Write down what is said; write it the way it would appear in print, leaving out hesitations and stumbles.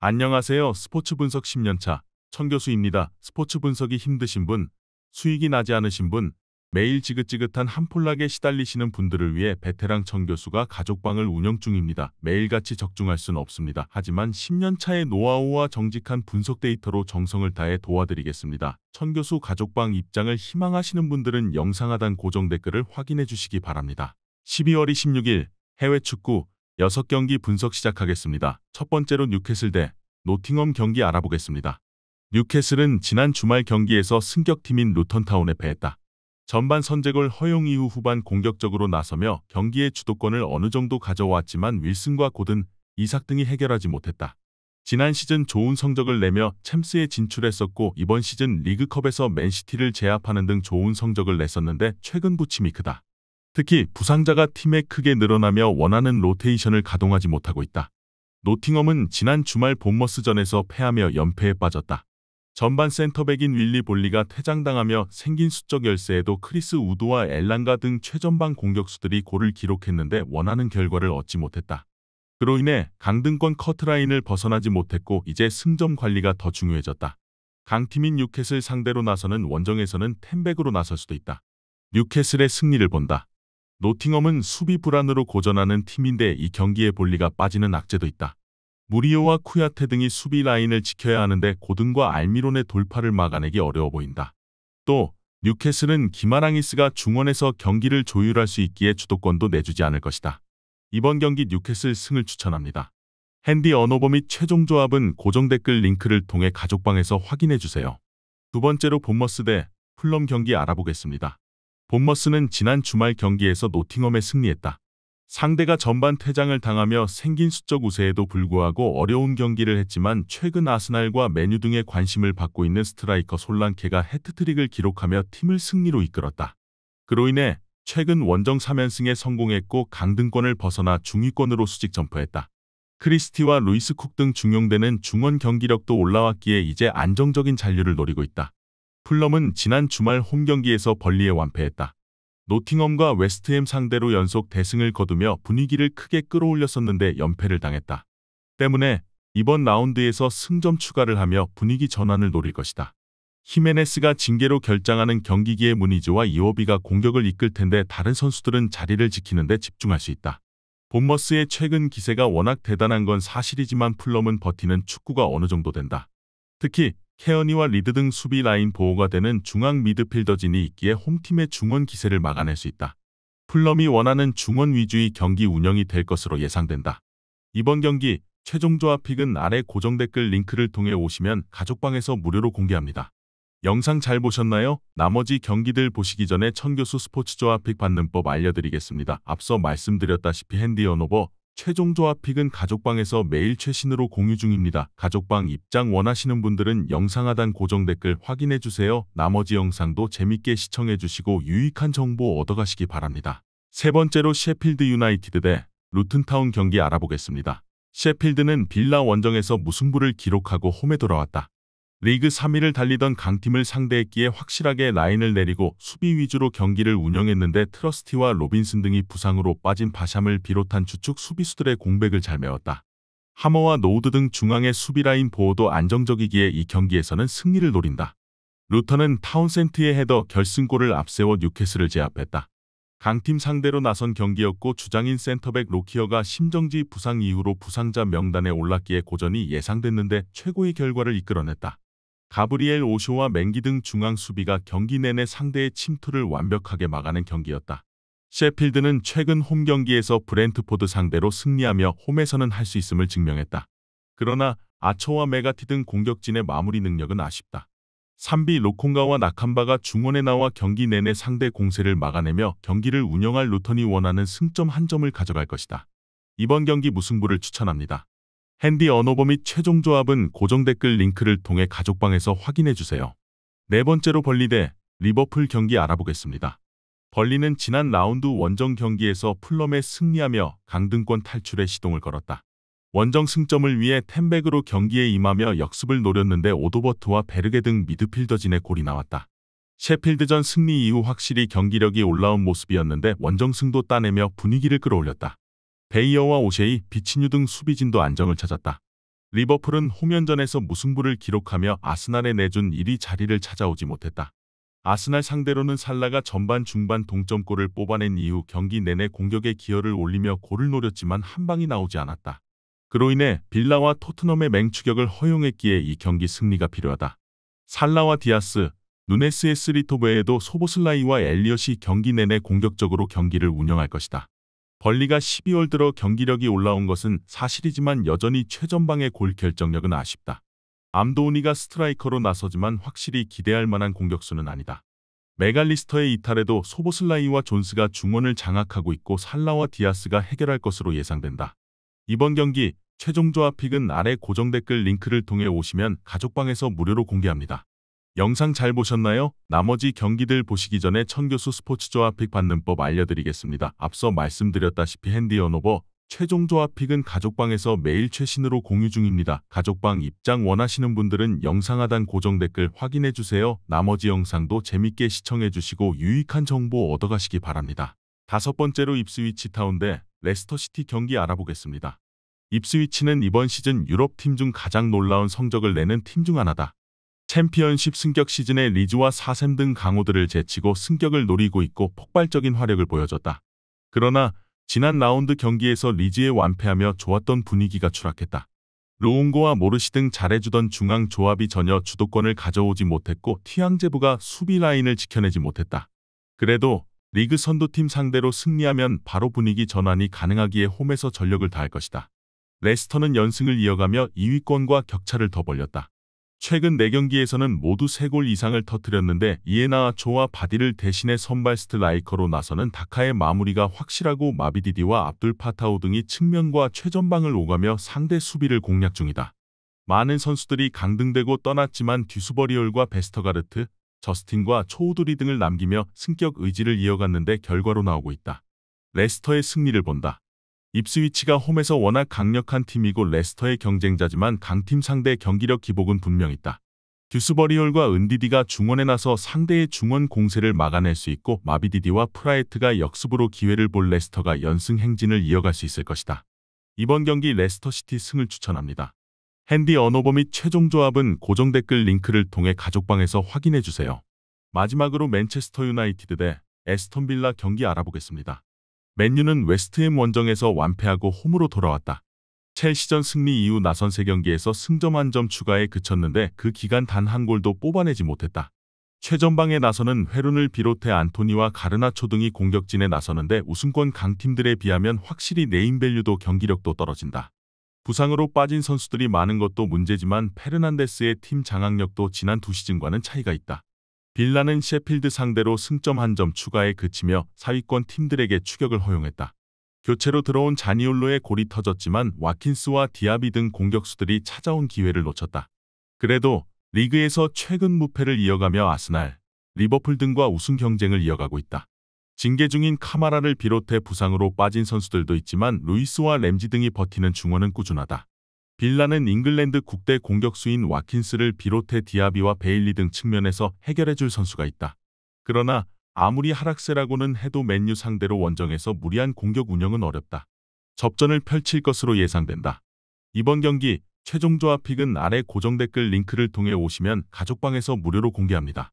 안녕하세요. 스포츠 분석 10년차 천교수입니다. 스포츠 분석이 힘드신 분, 수익이 나지 않으신 분, 매일 지긋지긋한 한 폴락에 시달리시는 분들을 위해 베테랑 천교수가 가족방을 운영 중입니다. 매일같이 적중할 수는 없습니다. 하지만 10년차의 노하우와 정직한 분석 데이터로 정성을 다해 도와드리겠습니다. 천교수 가족방 입장을 희망하시는 분들은 영상 하단 고정 댓글을 확인해 주시기 바랍니다. 12월 26일 해외 축구 6경기 분석 시작하겠습니다. 첫 번째로 뉴캐슬 대 노팅엄 경기 알아보겠습니다. 뉴캐슬은 지난 주말 경기에서 승격팀인 루턴타운에 패했다. 전반 선제골 허용 이후 후반 공격적으로 나서며 경기의 주도권을 어느 정도 가져왔지만 윌슨과 고든, 이삭 등이 해결하지 못했다. 지난 시즌 좋은 성적을 내며 챔스에 진출했었고 이번 시즌 리그컵에서 맨시티를 제압하는 등 좋은 성적을 냈었는데 최근 부침이 크다. 특히 부상자가 팀에 크게 늘어나며 원하는 로테이션을 가동하지 못하고 있다. 노팅엄은 지난 주말 본머스전에서 패하며 연패에 빠졌다. 전반 센터백인 윌리 볼리가 퇴장당하며 생긴 수적 열세에도 크리스 우드와 엘랑가 등 최전방 공격수들이 골을 기록했는데 원하는 결과를 얻지 못했다. 그로 인해 강등권 커트라인을 벗어나지 못했고 이제 승점 관리가 더 중요해졌다. 강팀인 뉴캐슬 상대로 나서는 원정에서는 텐백으로 나설 수도 있다. 뉴캐슬의 승리를 본다. 노팅엄은 수비 불안으로 고전하는 팀인데 이 경기에 볼리가 빠지는 악재도 있다. 무리오와 쿠야테 등이 수비 라인을 지켜야 하는데 고든과 알미론의 돌파를 막아내기 어려워 보인다. 또 뉴캐슬은 기마랑이스가 중원에서 경기를 조율할 수 있기에 주도권도 내주지 않을 것이다. 이번 경기 뉴캐슬 승을 추천합니다. 핸디 언어버 및 최종 조합은 고정 댓글 링크를 통해 가족방에서 확인해주세요. 두 번째로 본머스 대 풀럼 경기 알아보겠습니다. 본머스는 지난 주말 경기에서 노팅엄에 승리했다. 상대가 전반 퇴장을 당하며 생긴 수적 우세에도 불구하고 어려운 경기를 했지만 최근 아스날과 메뉴 등의 관심을 받고 있는 스트라이커 솔랑케가 해트트릭을 기록하며 팀을 승리로 이끌었다. 그로 인해 최근 원정 3연승에 성공했고 강등권을 벗어나 중위권으로 수직 점프했다. 크리스티와 루이스 쿡 등 중용되는 중원 경기력도 올라왔기에 이제 안정적인 잔류를 노리고 있다. 풀럼은 지난 주말 홈경기에서 벌리에 완패했다. 노팅엄과 웨스트햄 상대로 연속 대승을 거두며 분위기를 크게 끌어올렸었는데 연패를 당했다. 때문에 이번 라운드에서 승점 추가를 하며 분위기 전환을 노릴 것이다. 히메네스가 징계로 결장하는 경기기에 무니즈와 이워비가 공격을 이끌 텐데 다른 선수들은 자리를 지키는 데 집중할 수 있다. 본머스의 최근 기세가 워낙 대단한 건 사실이지만 풀럼은 버티는 축구가 어느 정도 된다. 특히 케어니와 리드 등 수비 라인 보호가 되는 중앙 미드필더진이 있기에 홈팀의 중원 기세를 막아낼 수 있다. 풀럼이 원하는 중원 위주의 경기 운영이 될 것으로 예상된다. 이번 경기 최종 조합 픽은 아래 고정 댓글 링크를 통해 오시면 가족방에서 무료로 공개합니다. 영상 잘 보셨나요? 나머지 경기들 보시기 전에 천교수 스포츠 조합 픽 받는 법 알려드리겠습니다. 앞서 말씀드렸다시피 핸디 언어버 최종 조합 픽은 가족방에서 매일 최신으로 공유 중입니다. 가족방 입장 원하시는 분들은 영상 하단 고정 댓글 확인해주세요. 나머지 영상도 재밌게 시청해주시고 유익한 정보 얻어가시기 바랍니다. 세 번째로 셰필드 유나이티드 대 루튼타운 경기 알아보겠습니다. 셰필드는 빌라 원정에서 무승부를 기록하고 홈에 돌아왔다. 리그 3위를 달리던 강팀을 상대했기에 확실하게 라인을 내리고 수비 위주로 경기를 운영했는데 트러스티와 로빈슨 등이 부상으로 빠진 바샴을 비롯한 주축 수비수들의 공백을 잘 메웠다. 하머와 노우드 등 중앙의 수비 라인 보호도 안정적이기에 이 경기에서는 승리를 노린다. 루턴은 타운센트의 헤더 결승골을 앞세워 뉴캐슬을 제압했다. 강팀 상대로 나선 경기였고 주장인 센터백 로키어가 심정지 부상 이후로 부상자 명단에 올랐기에 고전이 예상됐는데 최고의 결과를 이끌어냈다. 가브리엘 오쇼와 맹기 등 중앙 수비가 경기 내내 상대의 침투를 완벽하게 막아낸 경기였다. 셰필드는 최근 홈 경기에서 브렌트포드 상대로 승리하며 홈에서는 할 수 있음을 증명했다. 그러나 아초와 메가티 등 공격진의 마무리 능력은 아쉽다. 삼비 로콩가와 나캄바가 중원에 나와 경기 내내 상대 공세를 막아내며 경기를 운영할 루턴이 원하는 승점 1점을 가져갈 것이다. 이번 경기 무승부를 추천합니다. 핸디 언어버 및 최종 조합은 고정 댓글 링크를 통해 가족방에서 확인해주세요. 네 번째로 벌리 대 리버풀 경기 알아보겠습니다. 벌리는 지난 라운드 원정 경기에서 풀럼에 승리하며 강등권 탈출에 시동을 걸었다. 원정 승점을 위해 텐백으로 경기에 임하며 역습을 노렸는데 오도버트와 베르게 등 미드필더진의 골이 나왔다. 셰필드전 승리 이후 확실히 경기력이 올라온 모습이었는데 원정 승도 따내며 분위기를 끌어올렸다. 베이어와 오셰이, 비치뉴 등 수비진도 안정을 찾았다. 리버풀은 홈연전에서 무승부를 기록하며 아스날에 내준 1위 자리를 찾아오지 못했다. 아스날 상대로는 살라가 전반 중반 동점골을 뽑아낸 이후 경기 내내 공격에 기여를 올리며 골을 노렸지만 한 방이 나오지 않았다. 그로 인해 빌라와 토트넘의 맹추격을 허용했기에 이 경기 승리가 필요하다. 살라와 디아스, 누네스의 쓰리톱 외에도 소보슬라이와 엘리엇이 경기 내내 공격적으로 경기를 운영할 것이다. 벌리가 12월 들어 경기력이 올라온 것은 사실이지만 여전히 최전방의 골 결정력은 아쉽다. 암도우니가 스트라이커로 나서지만 확실히 기대할 만한 공격수는 아니다. 메갈리스터의 이탈에도 소보슬라이와 존스가 중원을 장악하고 있고 살라와 디아스가 해결할 것으로 예상된다. 이번 경기 최종 조합픽은 아래 고정 댓글 링크를 통해 오시면 가족방에서 무료로 공개합니다. 영상 잘 보셨나요? 나머지 경기들 보시기 전에 천교수 스포츠 조합픽 받는 법 알려드리겠습니다. 앞서 말씀드렸다시피 핸디 언오버 최종 조합픽은 가족방에서 매일 최신으로 공유 중입니다. 가족방 입장 원하시는 분들은 영상 하단 고정 댓글 확인해주세요. 나머지 영상도 재밌게 시청해주시고 유익한 정보 얻어가시기 바랍니다. 다섯 번째로 입스위치 타운 대 레스터시티 경기 알아보겠습니다. 입스위치는 이번 시즌 유럽팀 중 가장 놀라운 성적을 내는 팀 중 하나다. 챔피언십 승격 시즌에 리즈와 사샘 등 강호들을 제치고 승격을 노리고 있고 폭발적인 화력을 보여줬다. 그러나 지난 라운드 경기에서 리즈에 완패하며 좋았던 분위기가 추락했다. 루옹고와 모르시 등 잘해주던 중앙 조합이 전혀 주도권을 가져오지 못했고 티앙제부가 수비 라인을 지켜내지 못했다. 그래도 리그 선두팀 상대로 승리하면 바로 분위기 전환이 가능하기에 홈에서 전력을 다할 것이다. 레스터는 연승을 이어가며 2위권과 격차를 더 벌렸다. 최근 4경기에서는 모두 3골 이상을 터뜨렸는데 이에나아초와 바디를 대신해 선발 스트라이커로 나서는 다카의 마무리가 확실하고 마비디디와 압둘 파타우 등이 측면과 최전방을 오가며 상대 수비를 공략 중이다. 많은 선수들이 강등되고 떠났지만 듀스버리올과 베스터가르트, 저스틴과 초우두리 등을 남기며 승격 의지를 이어갔는데 결과로 나오고 있다. 레스터의 승리를 본다. 입스위치가 홈에서 워낙 강력한 팀이고 레스터의 경쟁자지만 강팀 상대 경기력 기복은 분명 있다. 듀스버리올과 은디디가 중원에 나서 상대의 중원 공세를 막아낼 수 있고 마비디디와 프라이트가 역습으로 기회를 볼 레스터가 연승 행진을 이어갈 수 있을 것이다. 이번 경기 레스터시티 승을 추천합니다. 핸디 언오버 및 최종 조합은 고정 댓글 링크를 통해 가족방에서 확인해주세요. 마지막으로 맨체스터 유나이티드 대 에스턴 빌라 경기 알아보겠습니다. 맨유는 웨스트햄 원정에서 완패하고 홈으로 돌아왔다. 첼시전 승리 이후 나선 3경기에서 승점 1점 추가에 그쳤는데 그 기간 단 한 골도 뽑아내지 못했다. 최전방에 나서는 회룬을 비롯해 안토니와 가르나초 등이 공격진에 나서는데 우승권 강팀들에 비하면 확실히 네임밸류도 경기력도 떨어진다. 부상으로 빠진 선수들이 많은 것도 문제지만 페르난데스의 팀 장악력도 지난 2시즌과는 차이가 있다. 빌라는 셰필드 상대로 승점 1점 추가에 그치며 사위권 팀들에게 추격을 허용했다. 교체로 들어온 자니올로의 골이 터졌지만 와킨스와 디아비 등 공격수들이 찾아온 기회를 놓쳤다. 그래도 리그에서 최근 무패를 이어가며 아스날, 리버풀 등과 우승 경쟁을 이어가고 있다. 징계 중인 카마라를 비롯해 부상으로 빠진 선수들도 있지만 루이스와 램지 등이 버티는 중원은 꾸준하다. 빌라는 잉글랜드 국대 공격수인 와킨스를 비롯해 디아비와 베일리 등 측면에서 해결해줄 선수가 있다. 그러나 아무리 하락세라고는 해도 맨유 상대로 원정에서 무리한 공격 운영은 어렵다. 접전을 펼칠 것으로 예상된다. 이번 경기 최종 조합픽은 아래 고정 댓글 링크를 통해 오시면 가족방에서 무료로 공개합니다.